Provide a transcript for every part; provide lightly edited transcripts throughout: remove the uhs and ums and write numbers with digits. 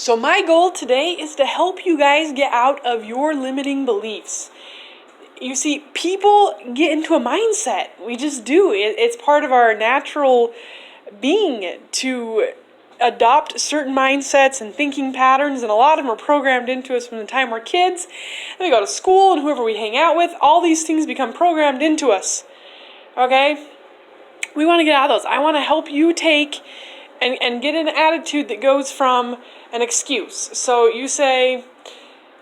So my goal today is to help you guys get out of your limiting beliefs. You see, people get into a mindset. We just do. It's part of our natural being to adopt certain mindsets and thinking patterns, and a lot of them are programmed into us from the time we're kids. And we go to school, and whoever we hang out with, all these things become programmed into us. Okay? We want to get out of those. I want to help you take and get an attitude that goes from an excuse. So you say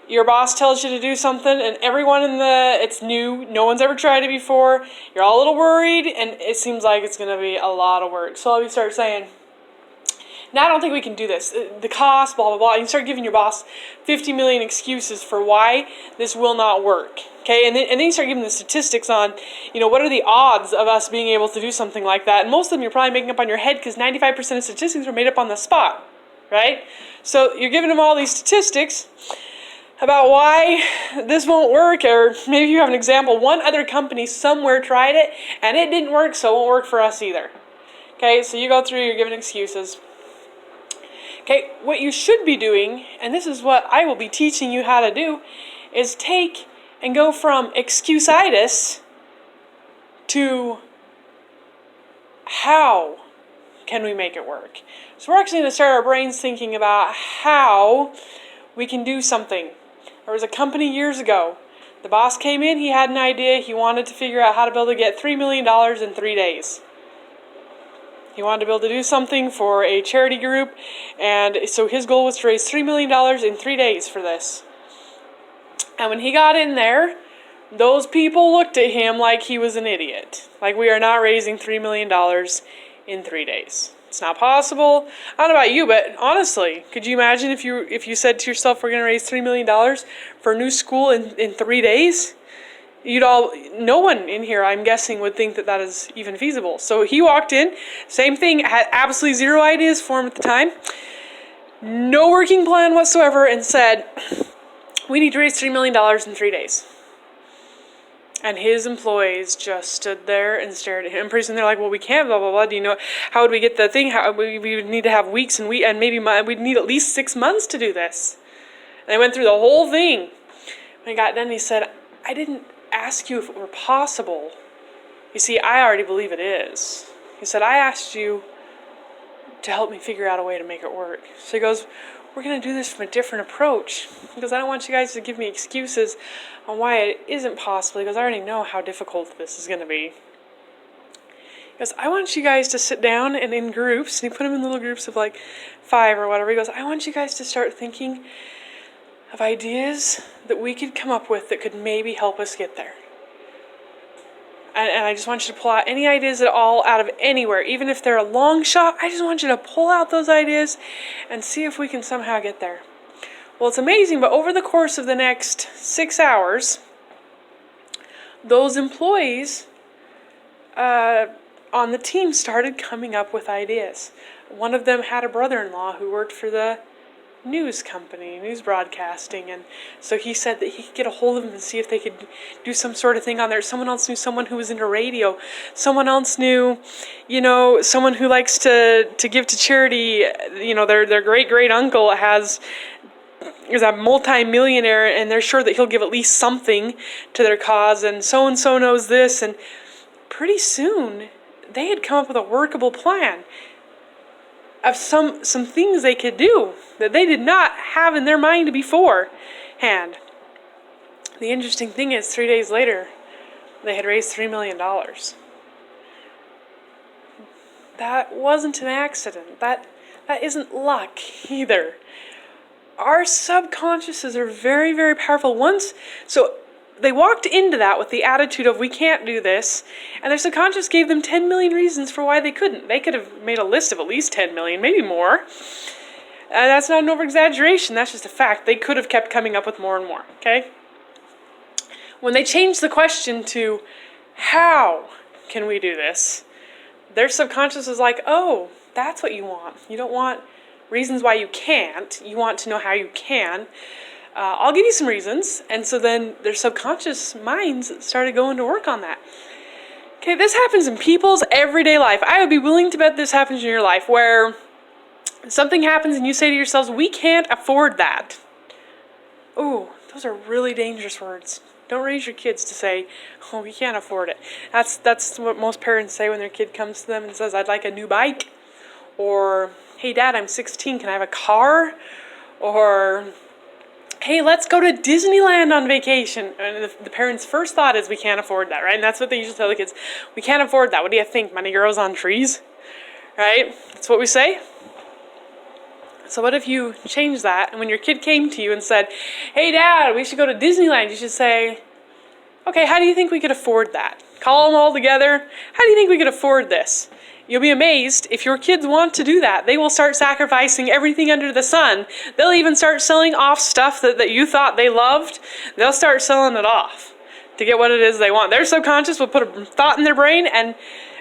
your boss tells you to do something, and everyone it's new, no one's ever tried it before, you're all a little worried, and it seems like it's going to be a lot of work. So you start saying, "No, I don't think we can do this. The cost, blah, blah, blah." You start giving your boss 50 million excuses for why this will not work. Okay, and then you start giving the statistics on, what are the odds of us being able to do something like that? And most of them you're probably making up on your head, because 95% of statistics are made up on the spot, right? So you're giving them all these statistics about why this won't work, or maybe you have an example. One other company somewhere tried it, and it didn't work, so it won't work for us either. Okay, so you go through, you're giving excuses. Okay, what you should be doing, and this is what I will be teaching you how to do, is take and go from excuse-itis to how can we make it work. So we're actually going to start our brains thinking about how we can do something. There was a company years ago. The boss came in, he had an idea, he wanted to figure out how to be able to get $3 million in 3 days. He wanted to be able to do something for a charity group, and so his goal was to raise $3 million in 3 days for this. And when he got in there, those people looked at him like he was an idiot. Like, we are not raising $3 million in 3 days. It's not possible. I don't know about you, but honestly, could you imagine if you said to yourself, we're going to raise $3 million for a new school in 3 days? No one in here, I'm guessing, would think that is even feasible. So he walked in, same thing, had absolutely zero ideas for him at the time, no working plan whatsoever, and said, we need to raise $3 million in 3 days. And his employees just stood there and stared at him. And pretty soon they're like, well, we can't, blah, blah, blah. Do you know, how would we get the thing? We would need to have weeks and maybe we'd need at least 6 months to do this. And they went through the whole thing. When he got done, he said, I didn't ask you if it were possible. You see, I already believe it is. He said, I asked you to help me figure out a way to make it work. So he goes, we're going to do this from a different approach, because I don't want you guys to give me excuses on why it isn't possible, because I already know how difficult this is going to be. He goes, I want you guys to sit down and in groups, and he put them in little groups of like 5 or whatever. He goes, I want you guys to start thinking of ideas that we could come up with that could maybe help us get there. And I just want you to pull out any ideas at all out of anywhere, even if they're a long shot. I just want you to pull out those ideas and see if we can somehow get there. Well, it's amazing, but over the course of the next 6 hours, those employees on the team started coming up with ideas. One of them had a brother-in-law who worked for the news company, news broadcasting, and so he said that he could get a hold of them and see if they could do some sort of thing on there. Someone else knew someone who was into radio. Someone else knew, someone who likes to give to charity. Their great uncle is a multi-millionaire, and they're sure that he'll give at least something to their cause, and so knows this, and pretty soon they had come up with a workable plan of some things they could do that they did not have in their mind beforehand. The interesting thing is, 3 days later, they had raised $3 million. That wasn't an accident. That isn't luck either. Our subconsciouses are very, very powerful. So they walked into that with the attitude of, we can't do this, and their subconscious gave them 10 million reasons for why they couldn't. They could have made a list of at least 10 million, maybe more. And that's not an over-exaggeration, that's just a fact. They could have kept coming up with more and more, okay? When they changed the question to, how can we do this? Their subconscious was like, oh, that's what you want. You don't want reasons why you can't. You want to know how you can. I'll give you some reasons. And so then their subconscious minds started going to work on that. Okay, this happens in people's everyday life. I would be willing to bet this happens in your life, where Something happens and you say to yourselves, we can't afford that. Ooh, those are really dangerous words. Don't raise your kids to say, oh, we can't afford it. That's what most parents say when their kid comes to them and says, I'd like a new bike. Or, hey, Dad, I'm 16, can I have a car? Or, hey, let's go to Disneyland on vacation. And the parents' first thought is, we can't afford that, right? And that's what they usually tell the kids. We can't afford that. What do you think? Money grows on trees? Right? That's what we say. So what if you change that, and when your kid came to you and said, hey, Dad, we should go to Disneyland, you should say, okay, how do you think we could afford that? Call them all together. How do you think we could afford this? You'll be amazed if your kids want to do that. They will start sacrificing everything under the sun. They'll even start selling off stuff that you thought they loved. They'll start selling it off to get what it is they want. Their subconscious will put a thought in their brain, and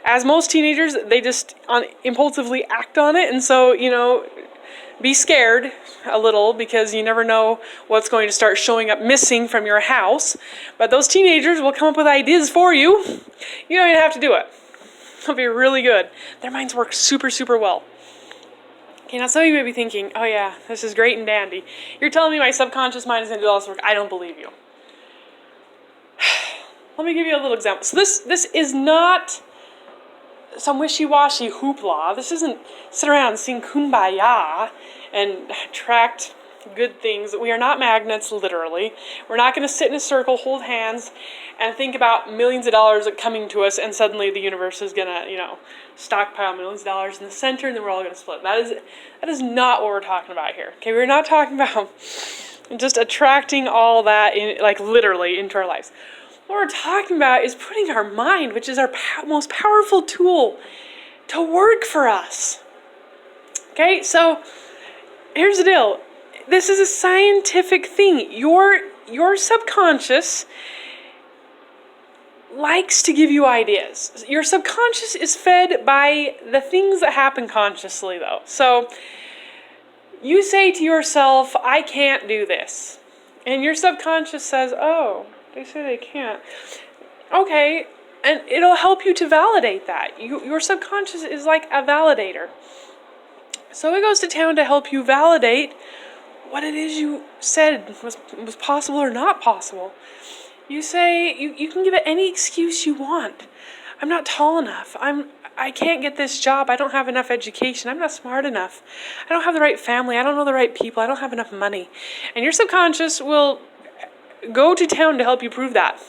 as most teenagers, they just impulsively act on it. And so, be scared a little, because you never know what's going to start showing up missing from your house. But those teenagers will come up with ideas for you. You don't even have to do it. It'll be really good. Their minds work super, super well. Okay, now some of you may be thinking, oh yeah, this is great and dandy. You're telling me my subconscious mind is going to do all this work. I don't believe you. Let me give you a little example. So this is not some wishy-washy hoopla. This isn't sit around and sing kumbaya and attract good things. We are not magnets, literally. We're not going to sit in a circle, hold hands, and think about millions of dollars coming to us, and suddenly the universe is going to, stockpile millions of dollars in the center, and then we're all going to split. That is not what we're talking about here. Okay, we're not talking about just attracting all that literally into our lives. What we're talking about is putting our mind, which is our most powerful tool, to work for us. Okay, so here's the deal. This is a scientific thing. Your subconscious likes to give you ideas. Your subconscious is fed by the things that happen consciously, though. So you say to yourself, I can't do this. And your subconscious says, oh, they say they can't. Okay, and it'll help you to validate that. Your subconscious is like a validator. So it goes to town to help you validate what it is you said was possible or not possible. You say, you can give it any excuse you want. I'm not tall enough. I can't get this job. I don't have enough education. I'm not smart enough. I don't have the right family. I don't know the right people. I don't have enough money. And your subconscious will go to town to help you prove that.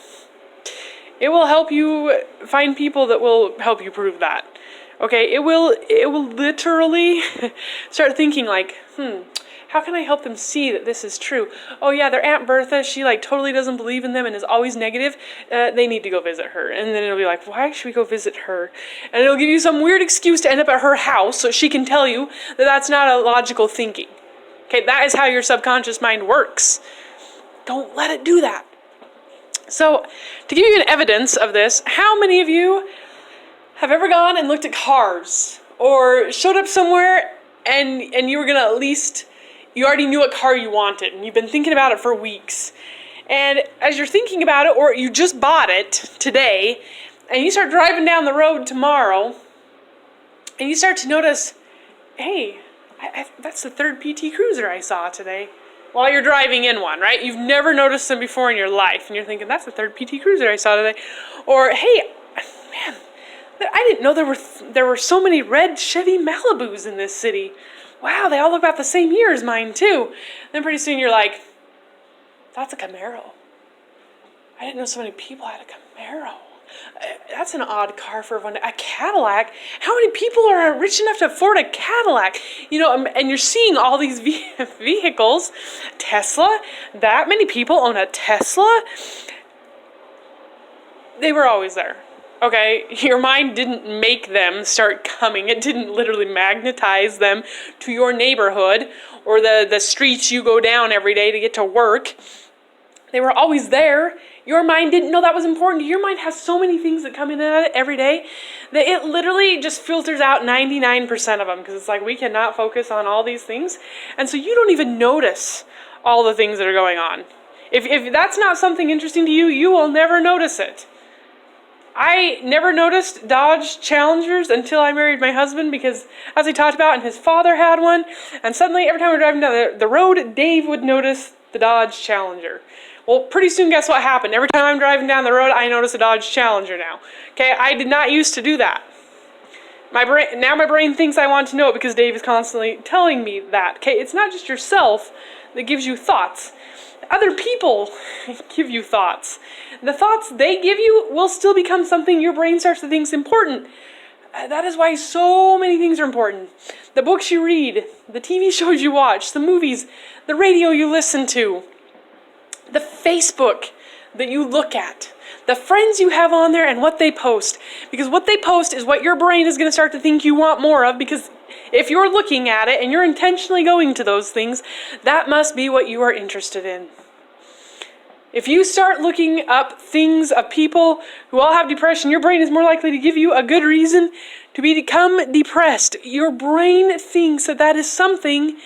It will help you find people that will help you prove that. Okay, it will literally start thinking like, how can I help them see that this is true? Oh yeah, their Aunt Bertha, she totally doesn't believe in them and is always negative. They need to go visit her. And then it'll be like, why should we go visit her? And it'll give you some weird excuse to end up at her house so she can tell you that that's not a logical thinking. Okay, that is how your subconscious mind works. Don't let it do that. So, to give you an evidence of this, how many of you have ever gone and looked at cars or showed up somewhere and you were going to at least, you already knew what car you wanted and you've been thinking about it for weeks. And as you're thinking about it, or you just bought it today, and you start driving down the road tomorrow and you start to notice, hey, that's the third PT Cruiser I saw today. While you're driving in one, right? You've never noticed them before in your life, and you're thinking, that's the third PT Cruiser I saw today. Or, hey, man, I didn't know there were so many red Chevy Malibus in this city. Wow, they all look about the same year as mine, too. Then pretty soon you're like, that's a Camaro. I didn't know so many people had a Camaro. That's an odd car for everyone. A Cadillac? How many people are rich enough to afford a Cadillac? And you're seeing all these vehicles. Tesla? That many people own a Tesla? They were always there. Okay? Your mind didn't make them start coming. It didn't literally magnetize them to your neighborhood or the streets you go down every day to get to work. They were always there. Your mind didn't know that was important. Your mind has so many things that come in at it every day that it literally just filters out 99% of them, because it's like we cannot focus on all these things. And so you don't even notice all the things that are going on. If that's not something interesting to you, you will never notice it. I never noticed Dodge Challengers until I married my husband because, as he talked about, and his father had one, and suddenly every time we were driving down the road, Dave would notice the Dodge Challenger. Well, pretty soon, guess what happened? Every time I'm driving down the road, I notice a Dodge Challenger now. Okay, I did not used to do that. My brain thinks I want to know it because Dave is constantly telling me that. Okay, it's not just yourself that gives you thoughts. Other people give you thoughts. The thoughts they give you will still become something your brain starts to think is important. That is why so many things are important. The books you read, the TV shows you watch, the movies, the radio you listen to, the Facebook that you look at, the friends you have on there and what they post. Because what they post is what your brain is going to start to think you want more of, because if you're looking at it and you're intentionally going to those things, that must be what you are interested in. If you start looking up things of people who all have depression, your brain is more likely to give you a good reason to become depressed. Your brain thinks that that is something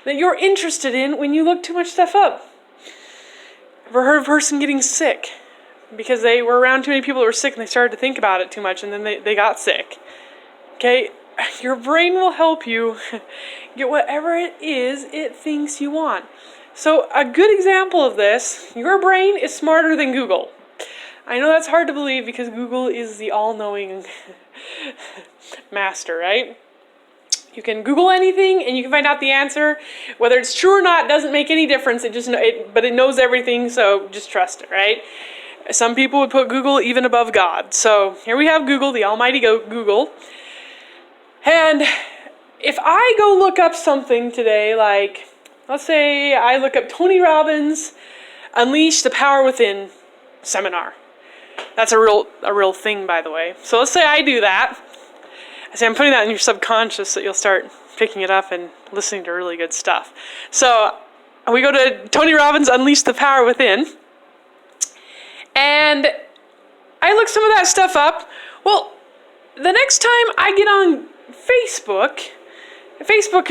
that you're interested in when you look too much stuff up. Ever heard of a person getting sick because they were around too many people that were sick and they started to think about it too much and then they got sick? Okay, your brain will help you get whatever it is it thinks you want. So a good example of this, your brain is smarter than Google. I know that's hard to believe because Google is the all-knowing master, right? You can Google anything and you can find out the answer. Whether it's true or not doesn't make any difference. But it knows everything, so just trust it, right? Some people would put Google even above God. So here we have Google, the almighty Google. And if I go look up something today, like, let's say I look up Tony Robbins' Unleash the Power Within seminar. That's a real thing, by the way. So let's say I do that. I say I'm putting that in your subconscious so that you'll start picking it up and listening to really good stuff. So we go to Tony Robbins' Unleash the Power Within. And I look some of that stuff up. Well, the next time I get on Facebook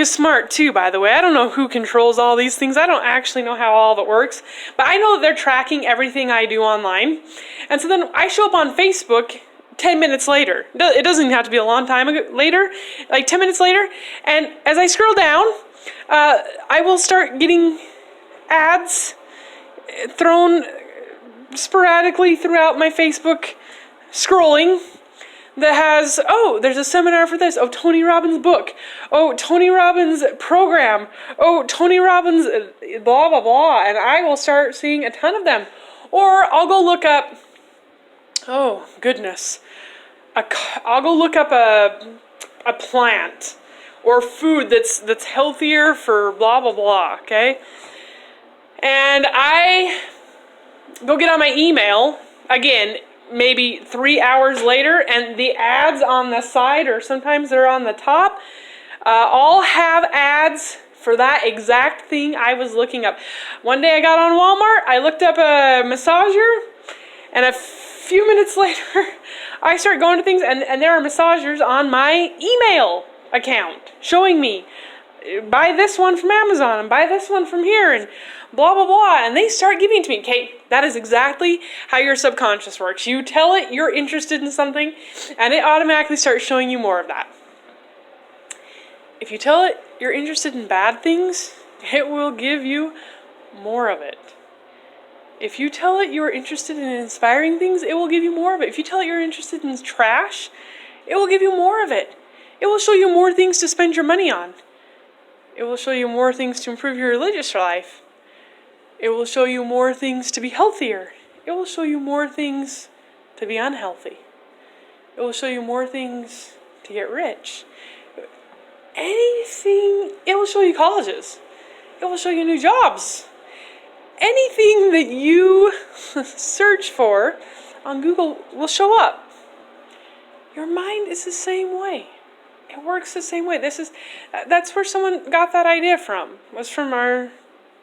is smart too, by the way. I don't know who controls all these things. I don't actually know how all of it works. But I know that they're tracking everything I do online. And so then I show up on Facebook 10 minutes later. It doesn't even have to be a long time later, like 10 minutes later. And as I scroll down, I will start getting ads thrown sporadically throughout my Facebook scrolling that has, oh, there's a seminar for this. Oh, Tony Robbins' book. Oh, Tony Robbins' program. Oh, Tony Robbins' blah, blah, blah. And I will start seeing a ton of them. Or I'll go look up, oh, goodness. I'll go look up a plant or food that's healthier for blah, blah, blah, okay? And I go get on my email, again, maybe 3 hours later, and the ads on the side, or sometimes they're on the top, all have ads for that exact thing I was looking up. One day I got on Walmart, I looked up a massager, and a few minutes later, I start going to things, and there are massagers on my email account showing me, buy this one from Amazon, and buy this one from here, and blah, blah, blah, and they start giving it to me. Okay, that is exactly how your subconscious works. You tell it you're interested in something, and it automatically starts showing you more of that. If you tell it you're interested in bad things, it will give you more of it. If you tell it you're interested in inspiring things, it will give you more of it. If you tell it you're interested in trash, it will give you more of it. It will show you more things to spend your money on. It will show you more things to improve your religious life. It will show you more things to be healthier. It will show you more things to be unhealthy. It will show you more things to get rich. Anything, it will show you colleges. It will show you new jobs. Anything that you search for on Google will show up. Your mind is the same way. It works the same way. That's where someone got that idea from. Was from our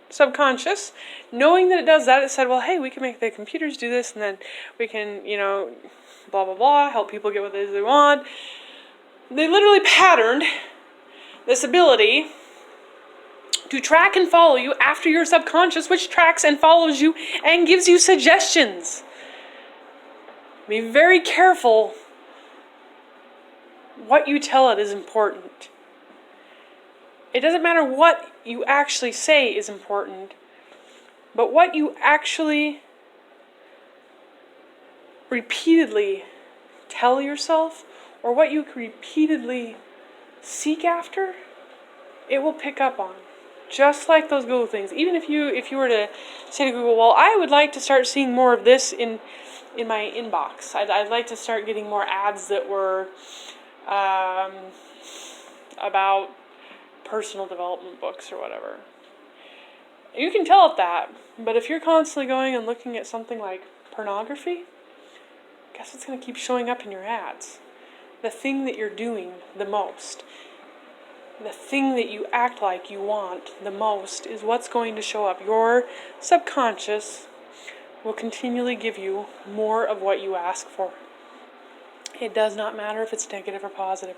subconscious. Knowing that it does that, it said, well, hey, we can make the computers do this, and then we can, blah, blah, blah, help people get what it is they want. They literally patterned this ability to track and follow you after your subconscious, which tracks and follows you and gives you suggestions. Be very careful. What you tell it is important. It doesn't matter what you actually say is important, but what you actually repeatedly tell yourself, or what you repeatedly seek after, it will pick up on. Just like those Google things. Even if you were to say to Google, well, I would like to start seeing more of this in my inbox. I'd like to start getting more ads that were about personal development books or whatever. You can tell it that, but if you're constantly going and looking at something like pornography, guess what's going to keep showing up in your ads? The thing that you're doing the most, the thing that you act like you want the most is what's going to show up. Your subconscious will continually give you more of what you ask for. It does not matter if it's negative or positive.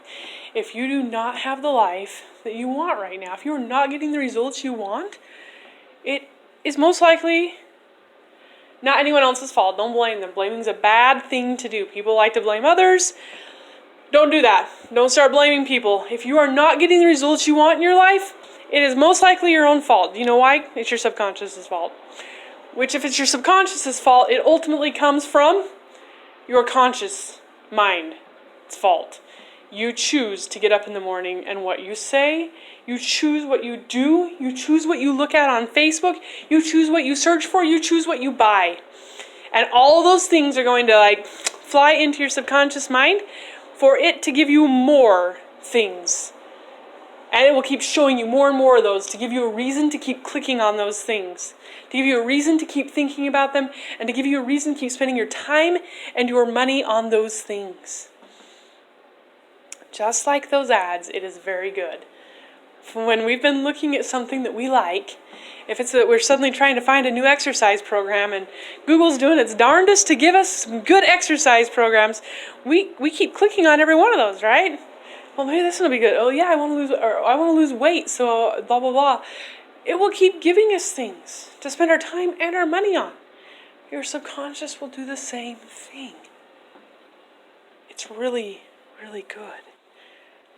If you do not have the life that you want right now, if you're not getting the results you want, it is most likely not anyone else's fault. Don't blame them. Blaming is a bad thing to do. People like to blame others. Don't do that. Don't start blaming people. If you are not getting the results you want in your life, it is most likely your own fault. Do you know why? It's your subconscious's fault. Which, if it's your subconscious's fault, it ultimately comes from your conscious mind's fault. You choose to get up in the morning and what you say. You choose what you do. You choose what you look at on Facebook. You choose what you search for. You choose what you buy. And all those things are going to fly into your subconscious mind for it to give you more things. And it will keep showing you more and more of those to give you a reason to keep clicking on those things. To give you a reason to keep thinking about them, and to give you a reason to keep spending your time and your money on those things. Just like those ads, it is very good. When we've been looking at something that we like, if it's that we're suddenly trying to find a new exercise program and Google's doing its darndest to give us some good exercise programs, we keep clicking on every one of those, right? Well, maybe this will be good. Oh yeah, I want to lose weight, so blah blah blah. It will keep giving us things to spend our time and our money on. Your subconscious will do the same thing. It's really, really good.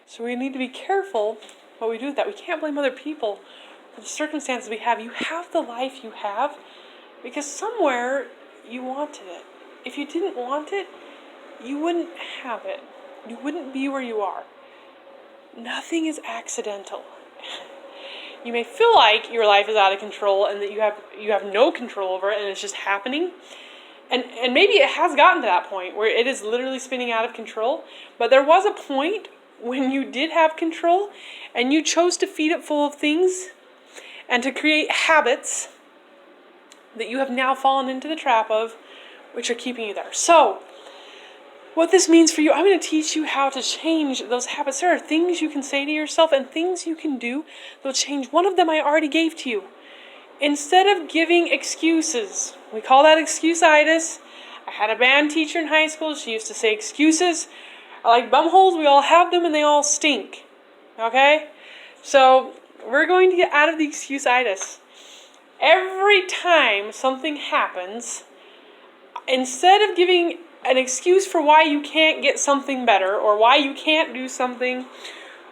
So we need to be careful what we do with that. We can't blame other people for the circumstances we have. You have the life you have because somewhere you wanted it. If you didn't want it, you wouldn't have it. You wouldn't be where you are. Nothing is accidental. You may feel like your life is out of control and that you have no control over it and it's just happening. And maybe it has gotten to that point where it is literally spinning out of control. But there was a point when you did have control and you chose to feed it full of things and to create habits that you have now fallen into the trap of, which are keeping you there. So, what this means for you, I'm going to teach you how to change those habits. There are things you can say to yourself and things you can do that will change. One of them I already gave to you. Instead of giving excuses, we call that excuse-itis. I had a band teacher in high school. She used to say excuses are like bumholes. We all have them and they all stink. Okay? So we're going to get out of the excuse-itis. Every time something happens, instead of giving an excuse for why you can't get something better or why you can't do something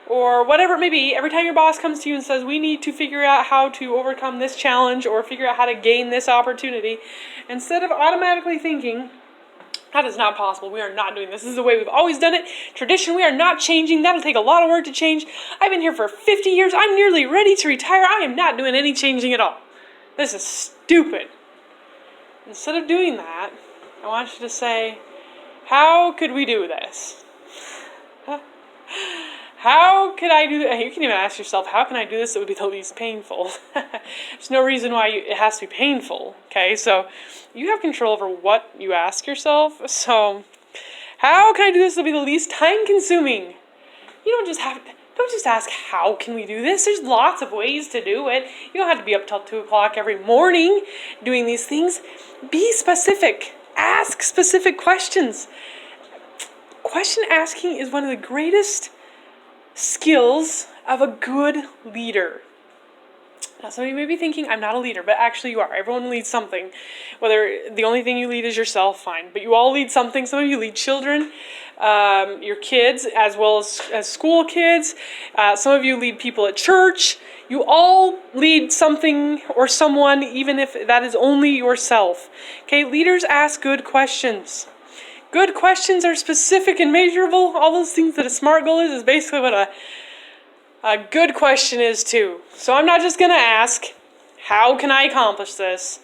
or whatever it may be, every time your boss comes to you and says, we need to figure out how to overcome this challenge or figure out how to gain this opportunity, instead of automatically thinking, that is not possible, we are not doing this, this is the way we've always done it, tradition, we are not changing, that'll take a lot of work to change, I've been here for 50 years, I'm nearly ready to retire, I am not doing any changing at all. This is stupid. Instead of doing that, I want you to say, how could we do this? How could I do that? You can even ask yourself, how can I do this that would be the least painful? There's no reason why it has to be painful. Okay, so you have control over what you ask yourself. So how can I do this that would be the least time consuming? You don't just ask, how can we do this? There's lots of ways to do it. You don't have to be up till 2 o'clock every morning doing these things. Be specific. Ask specific questions. Question asking is one of the greatest skills of a good leader. Now, some of you may be thinking, I'm not a leader, but actually you are. Everyone leads something. Whether the only thing you lead is yourself, fine. But you all lead something. Some of you lead children, your kids, as well as school kids. Some of you lead people at church. You all lead something or someone, even if that is only yourself. Okay, leaders ask good questions. Good questions are specific and measurable. All those things that a SMART goal is basically what a good question is too. So I'm not just going to ask, how can I accomplish this?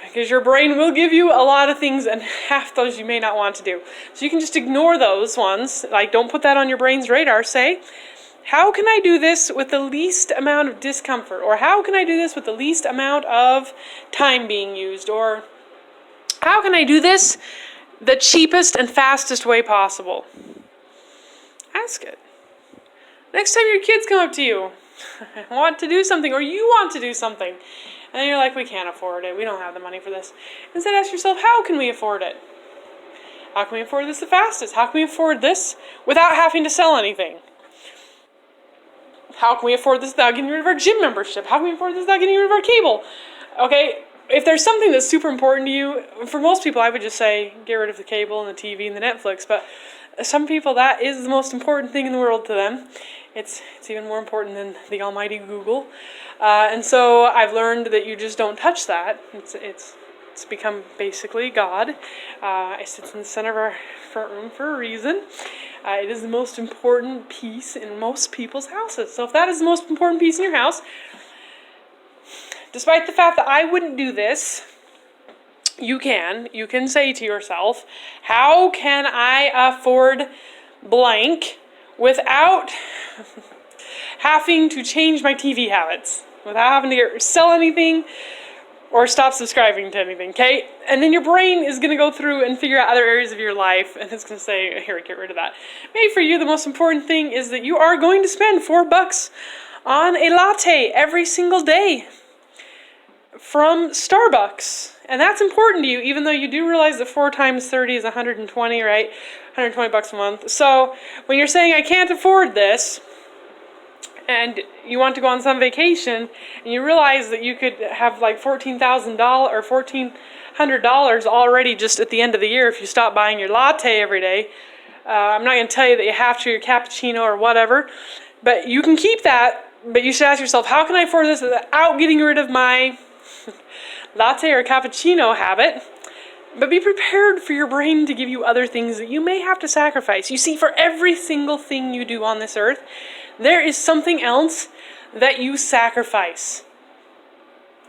Because your brain will give you a lot of things, and half those you may not want to do. So you can just ignore those ones. Like, don't put that on your brain's radar. Say, how can I do this with the least amount of discomfort? Or how can I do this with the least amount of time being used? Or how can I do this the cheapest and fastest way possible? Ask it. Next time your kids come up to you, want to do something, or you want to do something, and you're like, we can't afford it, we don't have the money for this. Instead, ask yourself, how can we afford it? How can we afford this the fastest? How can we afford this without having to sell anything? How can we afford this without getting rid of our gym membership? How can we afford this without getting rid of our cable? Okay, if there's something that's super important to you, for most people I would just say, get rid of the cable and the TV and the Netflix, but some people, that is the most important thing in the world to them. It's even more important than the almighty Google. And so I've learned that you just don't touch that. It's become basically God. It sits in the center of our front room for a reason. It is the most important piece in most people's houses. So if that is the most important piece in your house, despite the fact that I wouldn't do this, you can say to yourself, how can I afford blank without having to change my TV habits, without having to sell anything or stop subscribing to anything, okay? And then your brain is going to go through and figure out other areas of your life, and it's going to say, here, get rid of that. Maybe for you, the most important thing is that you are going to spend $4 on a latte every single day from Starbucks. And that's important to you, even though you do realize that 4 times 30 is 120, right? 120 bucks a month. So when you're saying, I can't afford this, and you want to go on some vacation, and you realize that you could have like $14,000 or $1,400 already just at the end of the year if you stop buying your latte every day. I'm not going to tell you that you have to, your cappuccino or whatever, but you can keep that, but you should ask yourself, how can I afford this without getting rid of my latte or cappuccino habit? But be prepared for your brain to give you other things that you may have to sacrifice. You see, for every single thing you do on this earth, there is something else that you sacrifice.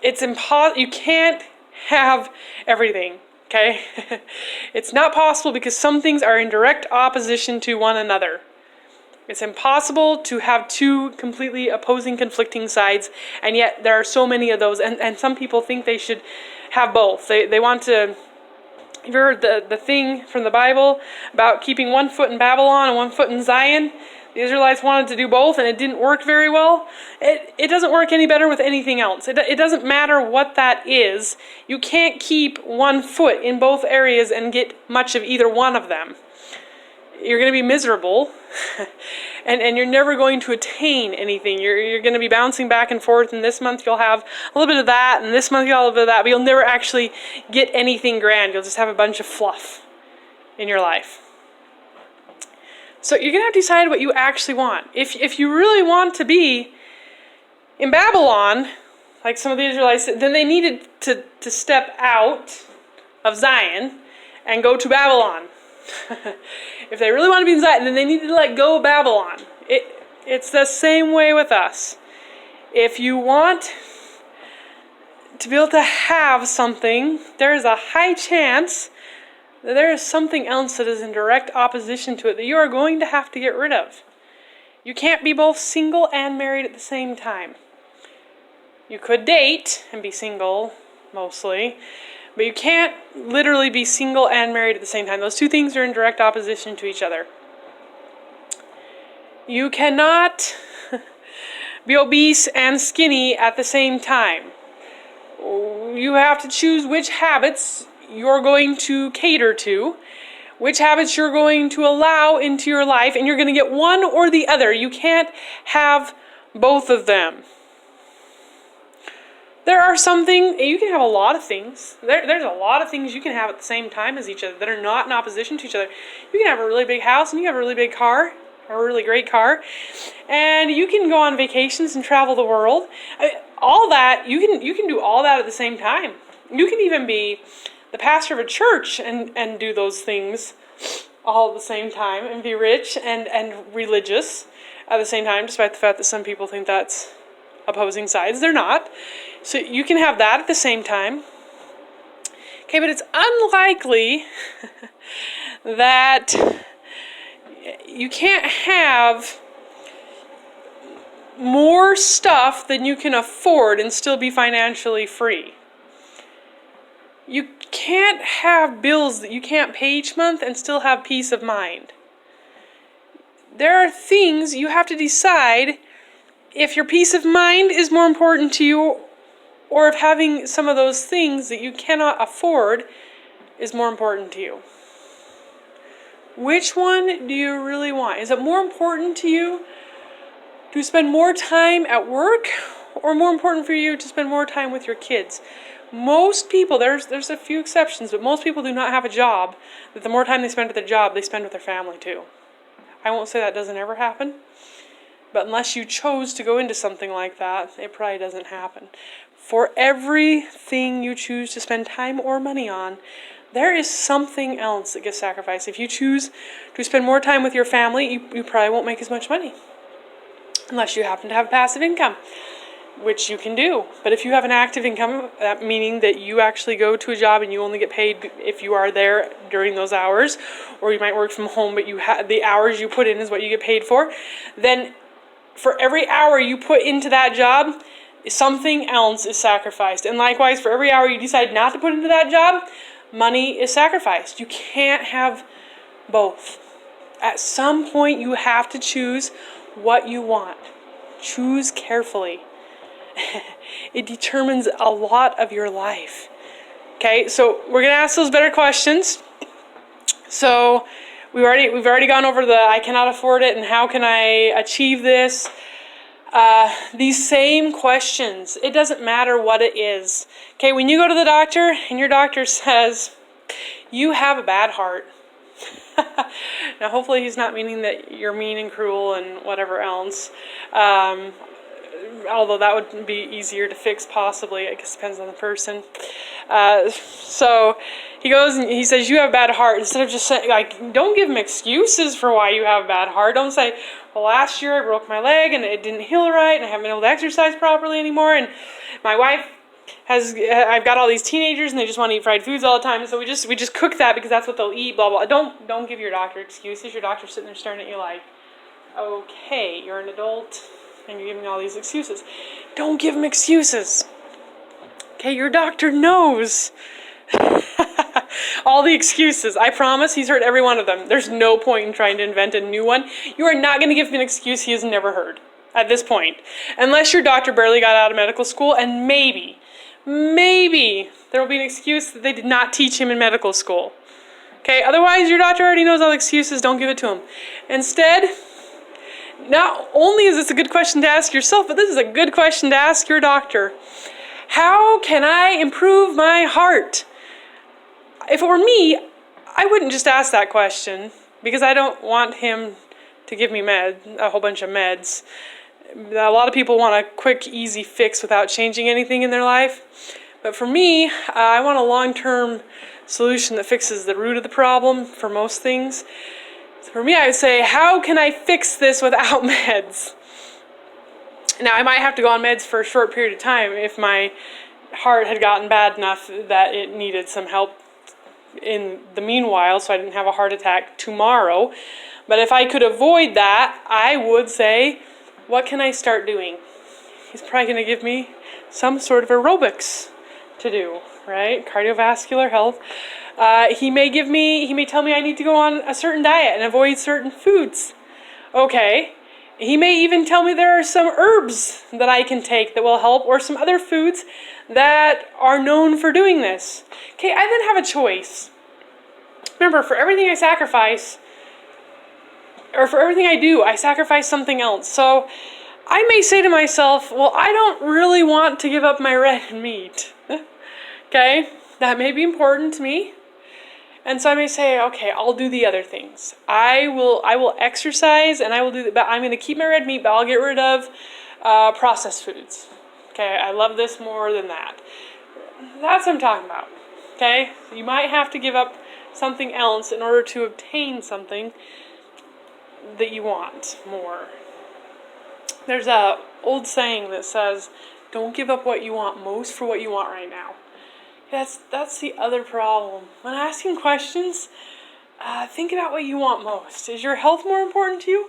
It's impossible. You can't have everything, okay? It's not possible because some things are in direct opposition to one another. It's impossible to have two completely opposing, conflicting sides, and yet there are so many of those, and some people think they should have both. They want to... You've heard the thing from the Bible about keeping one foot in Babylon and one foot in Zion? The Israelites wanted to do both, and it didn't work very well. It doesn't work any better with anything else. It doesn't matter what that is. You can't keep one foot in both areas and get much of either one of them. You're going to be miserable, and you're never going to attain anything. You're going to be bouncing back and forth, and this month you'll have a little bit of that, and this month you'll have a little bit of that, but you'll never actually get anything grand. You'll just have a bunch of fluff in your life. So you're going to have to decide what you actually want. If you really want to be in Babylon, like some of the Israelites, then they needed to step out of Zion and go to Babylon. If they really want to be in Zion, then they need to let go of Babylon. It's the same way with us. If you want to be able to have something, there is a high chance that there is something else that is in direct opposition to it that you are going to have to get rid of. You can't be both single and married at the same time. You could date and be single, mostly, but you can't literally be single and married at the same time. Those two things are in direct opposition to each other. You cannot be obese and skinny at the same time. You have to choose which habits you're going to cater to, which habits you're going to allow into your life, and you're going to get one or the other. You can't have both of them. There are something, you can have a lot of things. There's a lot of things you can have at the same time as each other that are not in opposition to each other. You can have a really big house and you have a really big car, a really great car, and you can go on vacations and travel the world. All that, you can do all that at the same time. You can even be the pastor of a church and do those things all at the same time and be rich and religious at the same time, despite the fact that some people think that's opposing sides. They're not. So you can have that at the same time. Okay, but it's unlikely that you can't have more stuff than you can afford and still be financially free. You can't have bills that you can't pay each month and still have peace of mind. There are things you have to decide if your peace of mind is more important to you, or if having some of those things that you cannot afford is more important to you. Which one do you really want? Is it more important to you to spend more time at work, or more important for you to spend more time with your kids? Most people, there's a few exceptions, but most people do not have a job that the more time they spend at their job, they spend with their family too. I won't say that doesn't ever happen, but unless you chose to go into something like that, it probably doesn't happen. For everything you choose to spend time or money on, there is something else that gets sacrificed. If you choose to spend more time with your family, you probably won't make as much money, unless you happen to have passive income, which you can do. But if you have an active income, meaning that you actually go to a job and you only get paid if you are there during those hours, or you might work from home, but the hours you put in is what you get paid for, then for every hour you put into that job, something else is sacrificed. And likewise, for every hour you decide not to put into that job, money is sacrificed. You can't have both. At some point, you have to choose what you want. Choose carefully. It determines a lot of your life. Okay, so we're going to ask those better questions. So we've already gone over the I cannot afford it and how can I achieve this. These same questions, it doesn't matter what it is. Okay, when you go to the doctor and your doctor says, you have a bad heart. Now, hopefully he's not meaning that you're mean and cruel and whatever else. Although that would be easier to fix possibly. I guess it depends on the person. So he goes and he says, you have a bad heart. Instead of just saying, don't give him excuses for why you have a bad heart. Don't say, well, last year I broke my leg and it didn't heal right and I haven't been able to exercise properly anymore. And my wife I've got all these teenagers and they just want to eat fried foods all the time. So we just cook that because that's what they'll eat, blah, blah. Don't give your doctor excuses. Your doctor's sitting there staring at you like, okay, you're an adult and you're giving all these excuses. Don't give him excuses. Okay, your doctor knows all the excuses. I promise he's heard every one of them. There's no point in trying to invent a new one. You are not going to give him an excuse he has never heard at this point. Unless your doctor barely got out of medical school, and maybe there will be an excuse that they did not teach him in medical school. Okay, otherwise your doctor already knows all the excuses. Don't give it to him. Instead, not only is this a good question to ask yourself, but this is a good question to ask your doctor. How can I improve my heart? If it were me, I wouldn't just ask that question because I don't want him to give me a whole bunch of meds. A lot of people want a quick, easy fix without changing anything in their life. But for me, I want a long-term solution that fixes the root of the problem for most things. So for me, I would say, how can I fix this without meds? Now, I might have to go on meds for a short period of time if my heart had gotten bad enough that it needed some help in the meanwhile, so I didn't have a heart attack tomorrow. But if I could avoid that, I would say, what can I start doing? He's probably going to give me some sort of aerobics to do, right? Cardiovascular health. He may tell me I need to go on a certain diet and avoid certain foods. Okay. He may even tell me there are some herbs that I can take that will help, or some other foods that are known for doing this. Okay, I then have a choice. Remember, for everything I sacrifice, or for everything I do, I sacrifice something else. So I may say to myself, well, I don't really want to give up my red meat. Okay? That may be important to me. And so I may say, okay, I'll do the other things. I will exercise and I will do that, but I'm going to keep my red meat, but I'll get rid of processed foods. Okay? I love this more than that. That's what I'm talking about. Okay? So you might have to give up something else in order to obtain something that you want more. There's a old saying that says, don't give up what you want most for what you want right now. That's the other problem. When asking questions, think about what you want most. Is your health more important to you?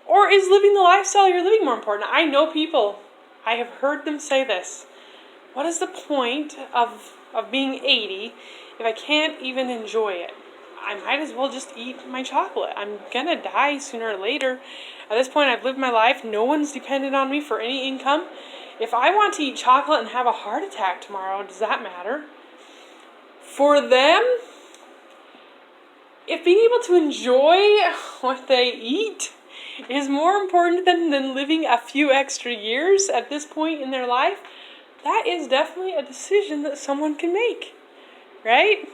Or is living the lifestyle you're living more important? I know people, I have heard them say this. What is the point of being 80 if I can't even enjoy it? I might as well just eat my chocolate. I'm gonna die sooner or later. At this point, I've lived my life. No one's dependent on me for any income. If I want to eat chocolate and have a heart attack tomorrow, does that matter? For them, if being able to enjoy what they eat is more important than living a few extra years at this point in their life, that is definitely a decision that someone can make, right?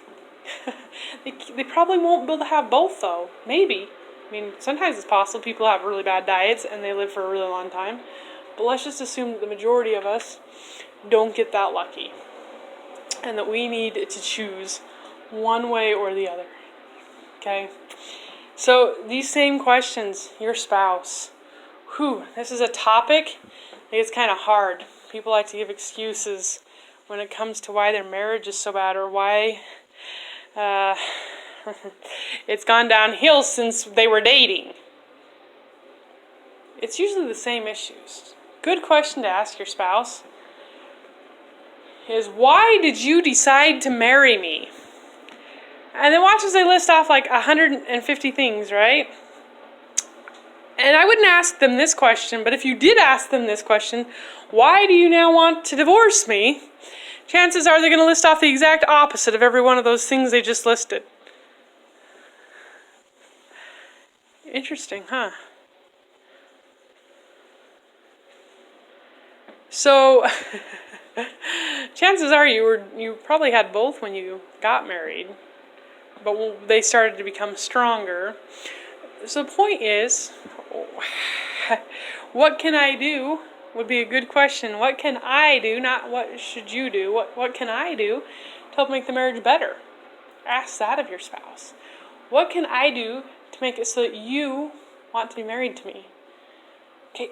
They probably won't be able to have both, though. Maybe. I mean, sometimes it's possible people have really bad diets and they live for a really long time. But let's just assume that the majority of us don't get that lucky. And that we need to choose one way or the other. Okay? So, these same questions, your spouse. This is a topic that gets kind of hard. People like to give excuses when it comes to why their marriage is so bad or why it's gone downhill since they were dating. It's usually the same issues. Good question to ask your spouse is, why did you decide to marry me? And then watch as they list off like 150 things, right? And I wouldn't ask them this question, but if you did ask them this question, why do you now want to divorce me? Chances are they're going to list off the exact opposite of every one of those things they just listed. Interesting, huh? So, chances are you probably had both when you got married, but they started to become stronger. So the point is, what can I do would be a good question. What can I do? Not what should you do. What can I do to help make the marriage better? Ask that of your spouse. What can I do to make it so that you want to be married to me? Okay,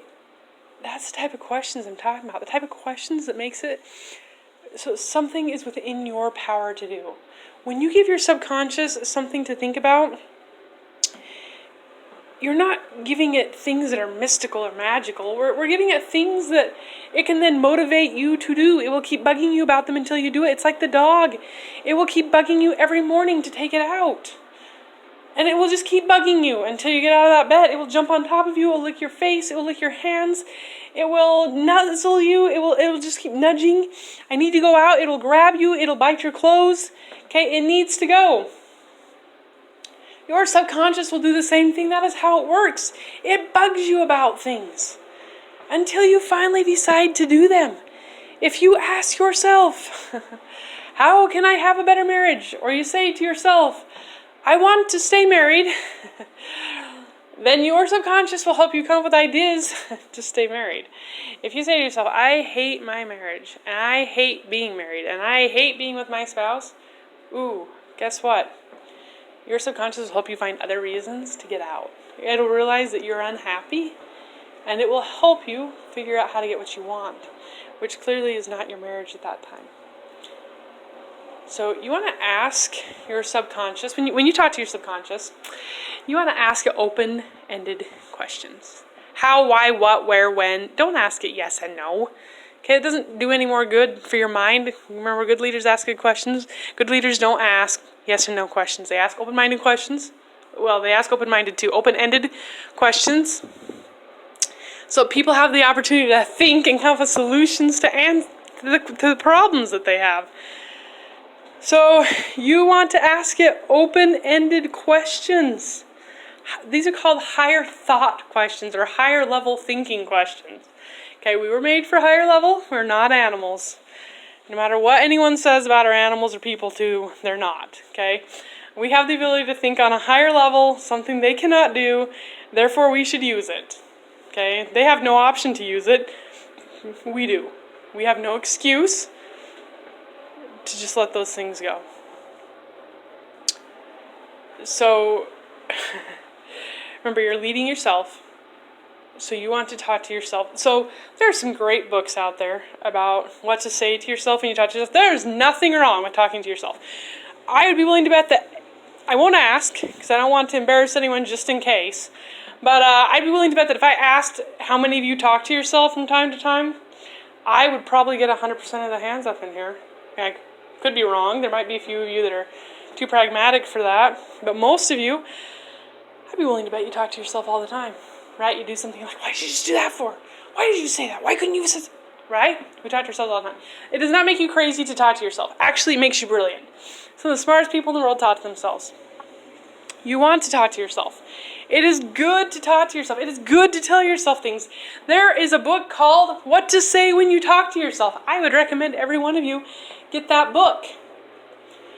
that's the type of questions I'm talking about. The type of questions that makes it so something is within your power to do. When you give your subconscious something to think about, you're not giving it things that are mystical or magical. We're giving it things that it can then motivate you to do. It will keep bugging you about them until you do it. It's like the dog. It will keep bugging you every morning to take it out. And it will just keep bugging you until you get out of that bed. It will jump on top of you. It will lick your face. It will lick your hands. It will nuzzle you. It will just keep nudging. I need to go out. It will grab you. It will bite your clothes. Okay, it needs to go. Your subconscious will do the same thing. That is how it works. It bugs you about things until you finally decide to do them. If you ask yourself, how can I have a better marriage? Or you say to yourself, I want to stay married, then your subconscious will help you come up with ideas to stay married. If you say to yourself, I hate my marriage, and I hate being married, and I hate being with my spouse, guess what? Your subconscious will help you find other reasons to get out. It'll realize that you're unhappy, and it will help you figure out how to get what you want, which clearly is not your marriage at that time. So you want to ask your subconscious, when you talk to your subconscious, you want to ask it open-ended questions. How, why, what, where, when. Don't ask it yes and no. Okay, it doesn't do any more good for your mind. Remember, good leaders ask good questions. Good leaders don't ask yes and no questions. They ask open-minded questions. Well, they ask open-minded too. Open-ended questions. So people have the opportunity to think and come up with solutions to the problems that they have. So you want to ask it open-ended questions. These are called higher thought questions or higher level thinking questions. Okay, we were made for higher level. We're not animals. No matter what anyone says about our animals or people too, they're not. Okay? We have the ability to think on a higher level, something they cannot do, therefore we should use it. Okay? They have no option to use it. We do. We have no excuse to just let those things go. So, remember, you're leading yourself. So you want to talk to yourself. So there are some great books out there about what to say to yourself when you talk to yourself. There's nothing wrong with talking to yourself. I would be willing to bet that, I won't ask, because I don't want to embarrass anyone just in case, but I'd be willing to bet that if I asked how many of you talk to yourself from time to time, I would probably get 100% of the hands up in here. I could be wrong. There might be a few of you that are too pragmatic for that, but most of you, I'd be willing to bet you talk to yourself all the time. Right? You do something like, why did you just do that for? Why did you say that? Why couldn't you have said that? Right? We talk to ourselves all the time. It does not make you crazy to talk to yourself. Actually, it makes you brilliant. Some of the smartest people in the world talk to themselves. You want to talk to yourself. It is good to talk to yourself. It is good to tell yourself things. There is a book called What to Say When You Talk to Yourself. I would recommend every one of you get that book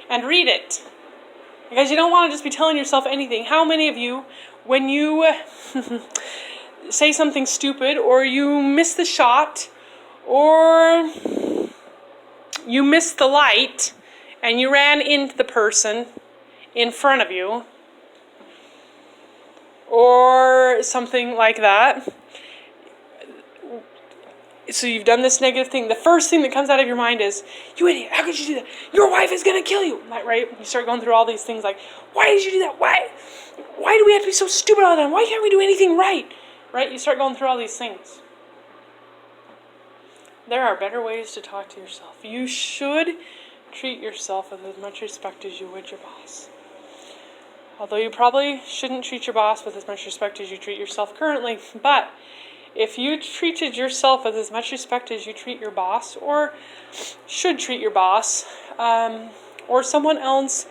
and read it. Because you don't want to just be telling yourself anything. How many of you, when you say something stupid, or you miss the shot, or you missed the light, and you ran into the person in front of you, or something like that, so you've done this negative thing, the first thing that comes out of your mind is, you idiot, how could you do that? Your wife is going to kill you. Right? You start going through all these things like, why did you do that? Why do we have to be so stupid all the time? Why can't we do anything right? Right? You start going through all these things. There are better ways to talk to yourself. You should treat yourself with as much respect as you would your boss. Although you probably shouldn't treat your boss with as much respect as you treat yourself currently, but if you treated yourself with as much respect as you treat your boss, or should treat your boss, or someone else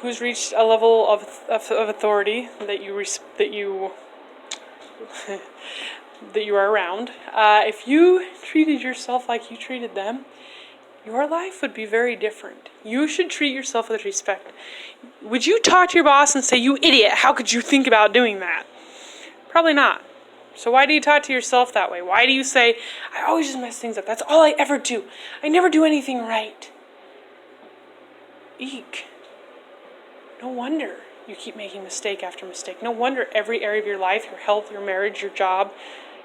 who's reached a level of authority that you that you are around, if you treated yourself like you treated them, your life would be very different. You should treat yourself with respect. Would you talk to your boss and say, you idiot, how could you think about doing that? Probably not. So why do you talk to yourself that way? Why do you say, I always just mess things up. That's all I ever do. I never do anything right. Eek. No wonder you keep making mistake after mistake. No wonder every area of your life, your health, your marriage, your job,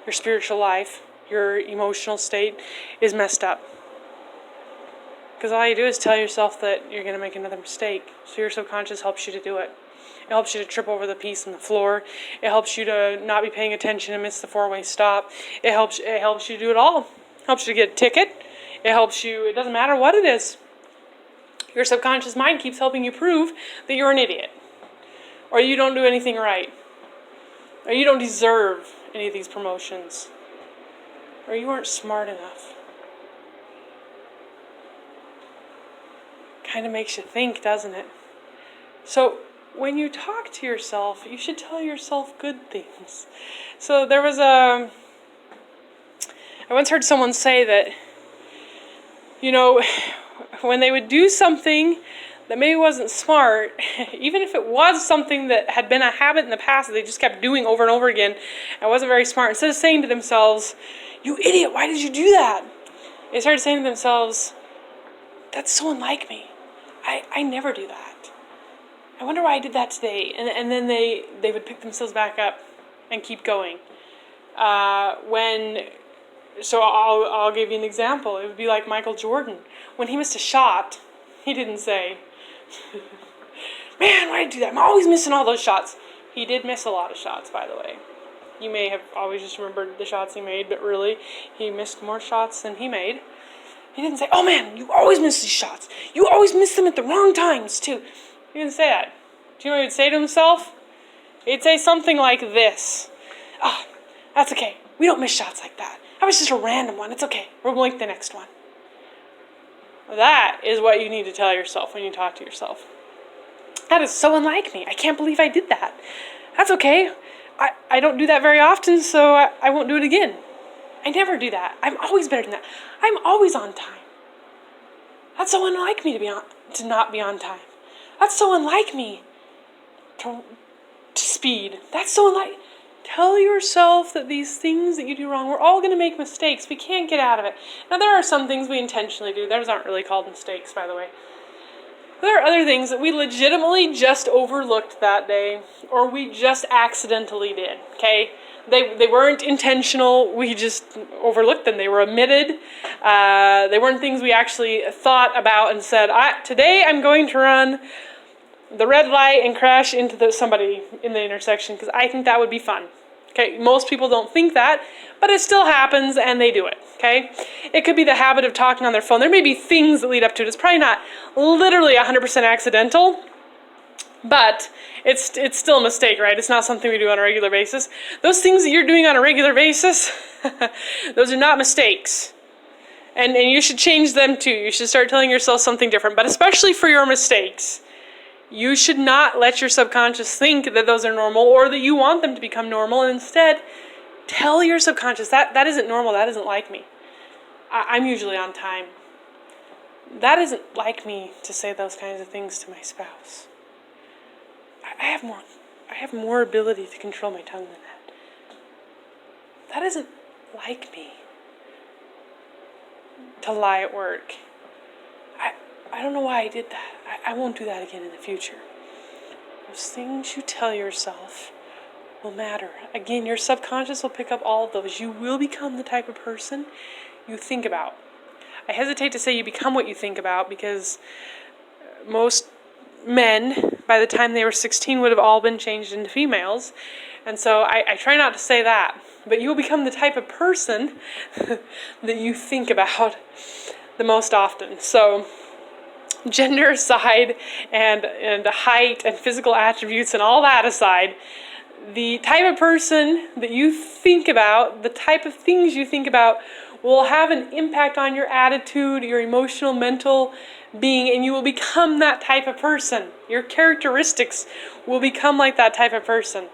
your spiritual life, your emotional state is messed up. Because all you do is tell yourself that you're going to make another mistake. So your subconscious helps you to do it. It helps you to trip over the piece on the floor. It helps you to not be paying attention and miss the four-way stop. It helps you do it all. It helps you to get a ticket. It helps you, it doesn't matter what it is. Your subconscious mind keeps helping you prove that you're an idiot. Or you don't do anything right. Or you don't deserve any of these promotions. Or you aren't smart enough. Kind of makes you think, doesn't it? So when you talk to yourself, you should tell yourself good things. So there was I once heard someone say that, when they would do something that maybe wasn't smart, even if it was something that had been a habit in the past that they just kept doing over and over again and wasn't very smart, instead of saying to themselves, you idiot, why did you do that? They started saying to themselves, that's so unlike me. I never do that. I wonder why I did that today. And then they would pick themselves back up and keep going. So I'll give you an example. It would be like Michael Jordan. When he missed a shot, he didn't say, man, why did I do that? I'm always missing all those shots. He did miss a lot of shots, by the way. You may have always just remembered the shots he made, but really, he missed more shots than he made. He didn't say, oh man, you always miss these shots. You always miss them at the wrong times, too. He didn't say that. Do you know what he'd say to himself? He'd say something like this. That's okay. We don't miss shots like that. That was just a random one. It's okay. We'll blink the next one. That is what you need to tell yourself when you talk to yourself. That is so unlike me. I can't believe I did that. That's okay. I don't do that very often, so I won't do it again. I never do that. I'm always better than that. I'm always on time. That's so unlike me to not be on time. That's so unlike me to speed. That's so unlike. Tell yourself that these things that you do wrong, we're all going to make mistakes. We can't get out of it. Now, there are some things we intentionally do. Those aren't really called mistakes, by the way. There are other things that we legitimately just overlooked that day, or we just accidentally did, okay? They weren't intentional. We just overlooked them. They were omitted. They weren't things we actually thought about and said, today I'm going to run the red light and crash into somebody in the intersection because I think that would be fun. Okay, most people don't think that, but it still happens and they do it. Okay, it could be the habit of talking on their phone. There may be things that lead up to it. It's probably not literally 100% accidental, but it's still a mistake, right? It's not something we do on a regular basis. Those things that you're doing on a regular basis, those are not mistakes. And you should change them too. You should start telling yourself something different, but especially for your mistakes. You should not let your subconscious think that those are normal or that you want them to become normal. And instead, tell your subconscious, that isn't normal, that isn't like me. I'm usually on time. That isn't like me to say those kinds of things to my spouse. I have more ability to control my tongue than that. That isn't like me to lie at work. I don't know why I did that. I won't do that again in the future. Those things you tell yourself will matter. Again, your subconscious will pick up all of those. You will become the type of person you think about. I hesitate to say you become what you think about because most men, by the time they were 16, would have all been changed into females. And so I try not to say that. But you will become the type of person that you think about the most often. So gender aside and height and physical attributes and all that aside, the type of person that you think about, the type of things you think about will have an impact on your attitude, your emotional, mental being, and you will become that type of person. Your characteristics will become like that type of person.